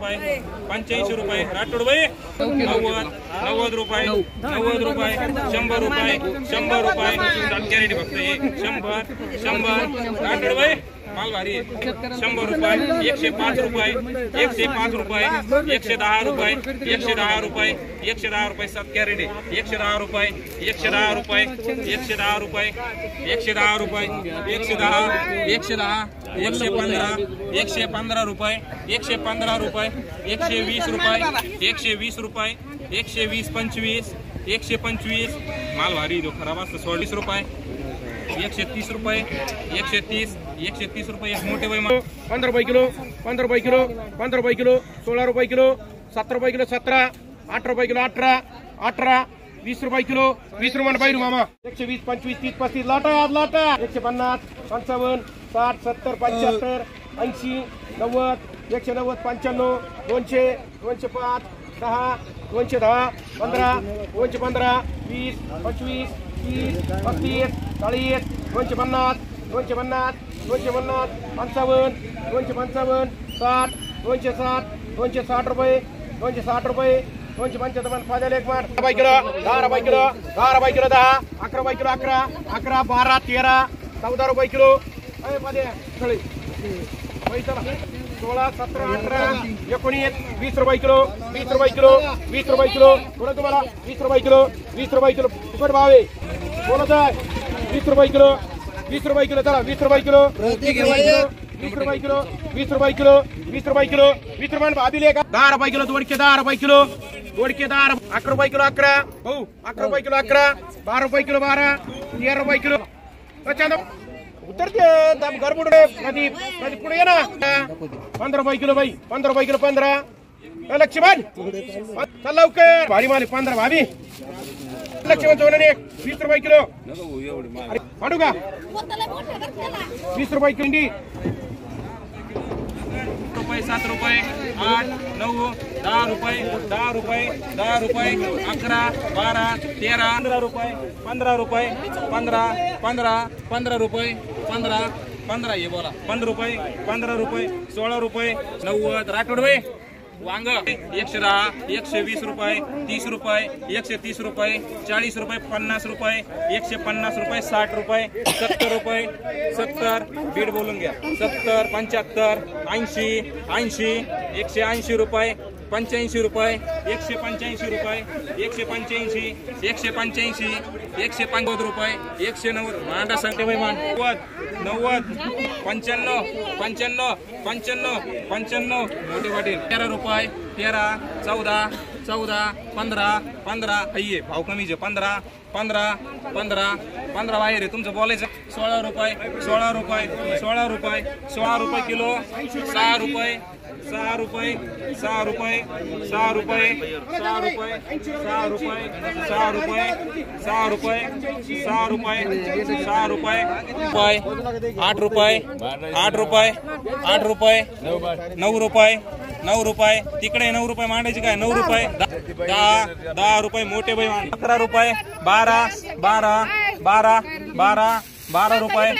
रुपये 85 रुपये राठोड भाई 90 रुपये 100 रुपये 100 रुपये गॅरेंटी फक्त 100 राठोड भाई माल भारी 100 रुपये 105 रुपये 105 रुपये 110 रुपये 110 रुपये 110 रुपये 7 गॅरेंटी 110 रुपये 110 रुपये 110 रुपये 110 रुपये 110 115 रुपये 115 रुपये 120 रुपये 120 रुपये 120 25 125 माल भारी जो खराब असतो 40 रुपये 130 रुपये 130 रुपये एक मोठे 15 रुपये किलो 15 रुपये किलो 15 रुपये किलो 16 रुपये किलो 17 रुपये किलो 17 8 रुपये किलो 18 20 रुपये किलो 20 रुपये पाहिजे मामा 120 25 30 35 लाटा 150 55 60 70 75 80 90 190 95 200 205 10 210 15 215 20 25 30 35 40 250 250 250 55 255 60 260 रुपये 260 रुपये 275 फायदा एक मार 10 रुपये किलो 10 रुपये किलो 10 रुपये किलो 10 11 रुपये किलो 11 12 13 14 रुपये किलो अरे मध्ये खळी 16 17 18 19 20 रुपये किलो 20 रुपये किलो 20 रुपये किलो थोडं तुम्हाला 20 रुपये किलो 20 रुपये किलो फुकट भाव आहे बोलत आहे 20 रुपये किलो 20 रुपये किलो चला 20 रुपये किलो 20 रुपये किलो 20 रुपये किलो 20 रुपये किलो 20 रुपये भाभी लेगा 10 रुपये किलो दोडके 10 रुपये किलो दोडके 10 11 रुपये किलो 11 भाऊ 11 रुपये किलो 11 12 रुपये किलो 12 13 रुपये किलो अच्छा उतर दे दम घर बुडे प्रदीप पुढे ये ना 15 रुपये किलो भाई 15 रुपये किलो 15 लक्ष्मण चल लवकर भारी माल 15 भाभी लक्ष्मण सोनने 20 रुपये किलो पाडू का 20 रुपये किंडी रुपये 7 रुपये 8 9 10 रुपये 10 रुपये 10 रुपये 11 12 13 15 रुपये 15 रुपये 15 ये बोला 15 रुपये 16 रुपये 90 राठोड भाई वांग 110 120 रुपये 30 रुपये 130 रुपये 40 रुपये 50 रुपये 150 रुपये 60 रुपये 70 रुपये 70 बीड बोलून घ्या 70 75 80 180 रुपये 85 रुपये 185 रुपये 185 150 रुपये 190 मांडा सांगते भाई मान 90 95 मोठे वाटेल 13 रुपये 13 14 15 आहे भाव कमीचे 15 बाहेर आहे तुमचं बोलायचं 16 रुपये किलो 6 रुपये 6 रुपये 6 रुपये 6 रुपये 6 रुपये 6 रुपये 6 रुपये 6 रुपये 6 रुपये 6 रुपये 8 रुपये 8 रुपये 8 रुपये 9 रुपये 9 रुपये तिकडे 9 रुपये मांडायची काय 9 रुपये 10 रुपये मोठे बाई 11 रुपये 12 रुपये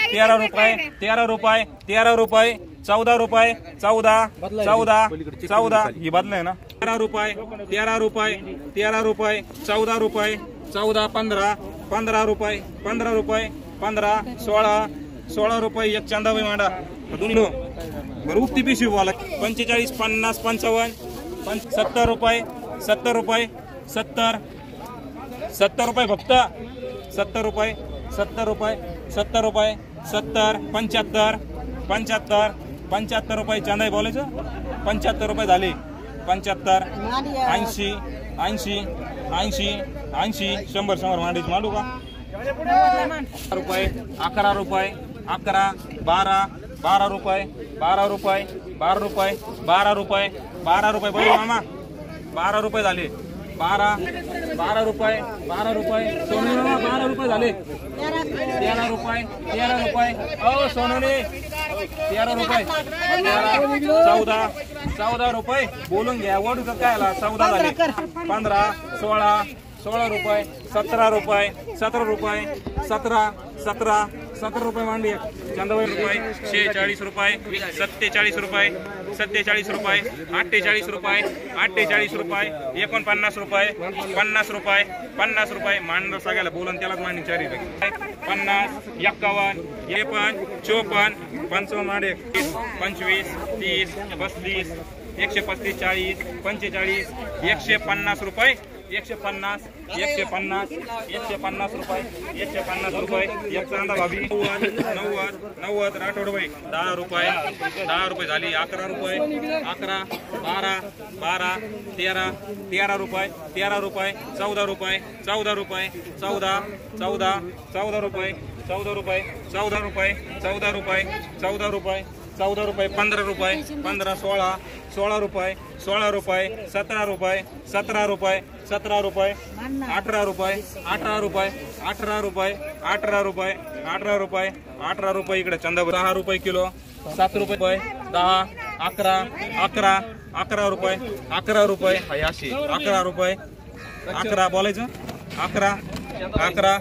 13 रुपये 14 रुपये 14 ही बदल आहे ना 13 रुपये 14 रुपये 14 15 रुपये 15 16 रुपये एक चांदा बाई मांडा दोन्ही बरं उक्ती पिशवी बोला 45 50 55 70 रुपये 70 रुपये फक्त 70 रुपये 70 75 रुपये चांदा बोलायचं 75 रुपये झाले 75 80 100 मांडीच मांडू का रुपये 11 रुपये 12 रुपये 12 रुपये बोल मामा 12 रुपये झाले 12 रुपये 12 रुपये झाले 13 रुपये ओ सोनूने 13 रुपये 14 रुपये बोलून घ्या वडू काय 14 झाले 15 16 रुपये 17 रुपये 17 रुपये 17 17 रुपये मांडी चंदाबाई रुपये 46 रुपये 47 रुपये 47 रुपये 48 रुपये 48 रुपये 49 रुपये 50 रुपये 50 रुपये मांडर सगळ्याला बोलून त्यालाच मांडी 4 रुपये 50 51 53 54 55 मांडे 25 30 35 135 40 45 150 रुपये 150 150 150 रुपये 150 रुपये एक चांदा भाभी 90 राठोड भाई 10 रुपये झाली 11 रुपये 11 12 12 13 13 रुपये 13 रुपये 14 रुपये 14 रुपये 14 14 14 रुपये 14 रुपये 14 रुपये 14 रुपये 14 रुपये 14 रुपये 15 रुपये 15 16 16 रुपये 16 रुपये 17 रुपये 17 रुपये 17 रुपये 18 रुपये 18 रुपये 18 रुपये 18 रुपये 18 रुपये 18 रुपये इकडे चंदा 10 रुपये किलो 7 रुपये 10 11 11 11 रुपये 11 रुपये अशी 11 रुपये 11 बोलायचं 11 11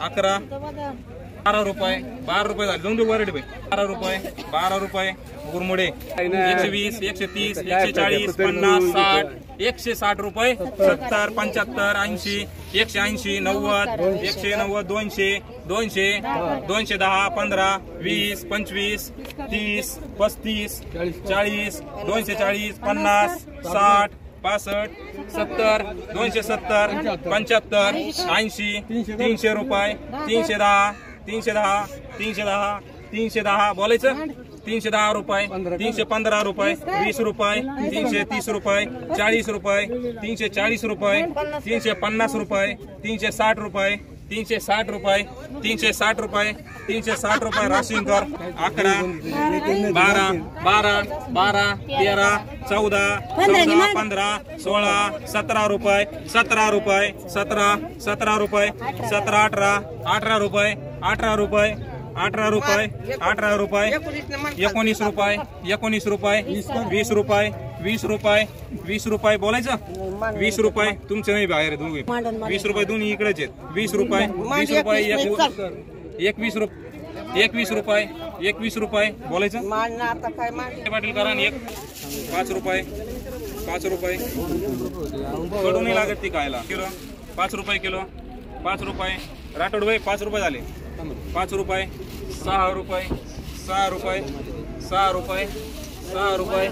11 12 रुपये 12 रुपये झाले दोन वरडे भाई 12 रुपये 12 रुपये गुरमुडे 120 130 140 50 60 160 रुपये 70 75 80 180 90 190 200 200 210 15 20 25 30 35 40 240 50 60 65 70 270 75 80 300 रुपये 310 310 बोलायचं 310 रुपये 315 रुपये 20 रुपये 330 रुपये 40 रुपये 340 रुपये 350 रुपये 360 रुपये 360 रुपये 360 रुपये 360 रुपये राशीनकर 11 12 12 12 13 14 15 16 17 रुपये 17 रुपये 17 रुपये 17 18 रुपये 18 रुपये 18 रुपये 18 रुपये 19 रुपये 19 रुपये 20 रुपये 20 रुपये 20 रुपये बोलायचं 20 रुपये तुमचे नाही बाहेर दोघे 20 रुपये दोन्ही इकडेच आहेत 20 रुपये 20 रुपये 21 रुपये 21 रुपये बोलायचं पाटील करा 5 रुपये 5 रुपये कडू नाही लागत ती खायला किलो 5 रुपये किलो 5 रुपये राठोड भाई 5 रुपये झाले 5 रुपये 6 रुपये 6 रुपये 6 रुपये 6 रुपये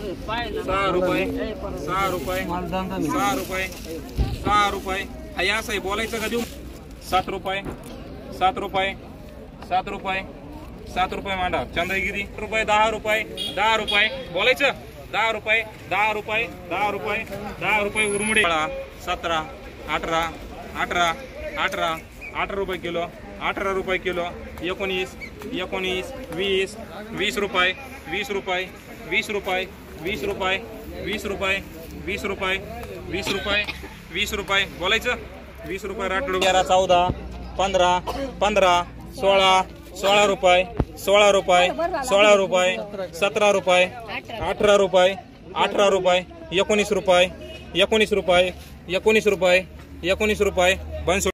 6 रुपये 6 रुपये 6 रुपये 6 रुपये हा असं बोलायचं का देऊ 7 रुपये 7 रुपये 7 रुपये 7 रुपये मांडा चंद्रगिरी रुपये 10 रुपये 10 रुपये बोलायचं 10 रुपये 10 रुपये 10 रुपये 10 रुपये उरमुडे 17 18 18 18 18 रुपये किलो 18 रुपये किलो 19 19 20 20 रुपये 20 रुपये 20 रुपये 20 रुपये 20 रुपये 20 रुपये 20 रुपये 20 रुपये बोलायचं 20 रुपये राठोड 14 15 15 16 16 रुपये 16 रुपये 16 रुपये 17 रुपये 18 रुपये 18 रुपये 19 रुपये 19 रुपये 19 रुपये 19 रुपये 19 रुपये